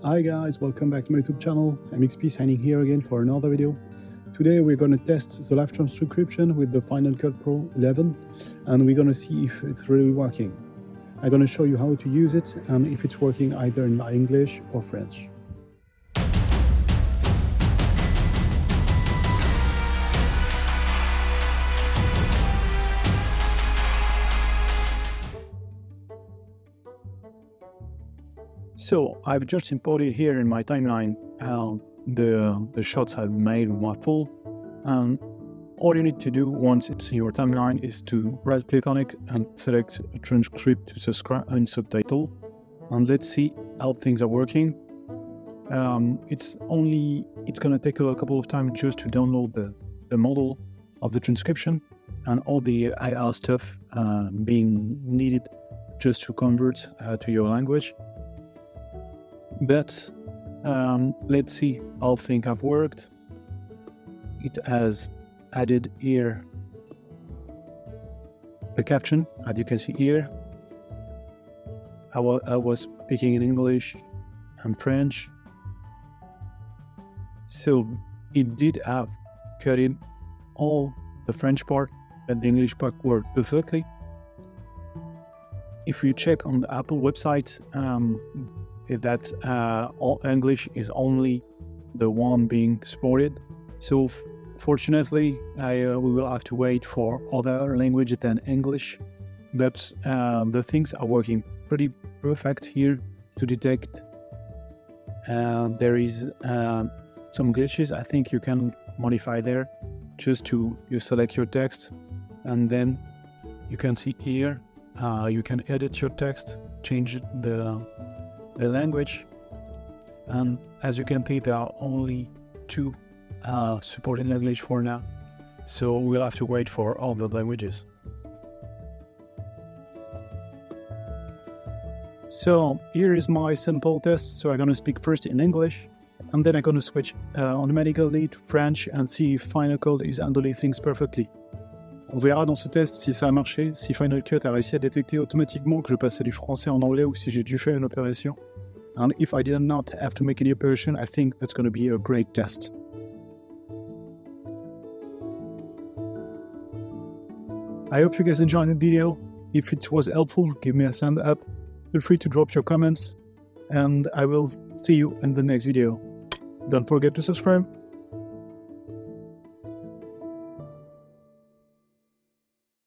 Hi guys, welcome back to my YouTube channel. I'm XP signing here again for another video. Today we're going to test the live transcription with the Final Cut Pro 11 and we're going to see if it's really working. I'm going to show you how to use it and if it's working either in English or French. So I've just imported here in my timeline the shots I've made with my full. All you need to do once it's in your timeline is to right click on it and select transcript to subscribe and subtitle. And let's see how things are working. It's gonna take a couple of times just to download the model of the transcription and all the IR stuff being needed just to convert to your language. But let's see how things have worked. It has added here the caption, as you can see here. I was speaking in English and French, so it did have cut in all the French part, but the English part worked perfectly. If you check on the Apple website, that all English is only the one being supported. So fortunately, we will have to wait for other languages than English. But the things are working pretty perfect here to detect. There is some glitches I think you can modify there. Just you select your text and then you can see here, you can edit your text, change the language, and as you can see there are only two supported language for now, so we'll have to wait for all the languages. So here is my simple test. So I'm going to speak first in English and then I'm going to switch automatically to French and see if Final Cut is handling things perfectly. On verra dans ce test si ça a marché, si Final Cut a réussi à détecter automatiquement que je passais du français en anglais ou si j'ai dû faire une opération. And if I did not have to make any operation, I think that's going to be a great test. I hope you guys enjoyed the video. If it was helpful, give me a thumbs up. Feel free to drop your comments and I will see you in the next video. Don't forget to subscribe.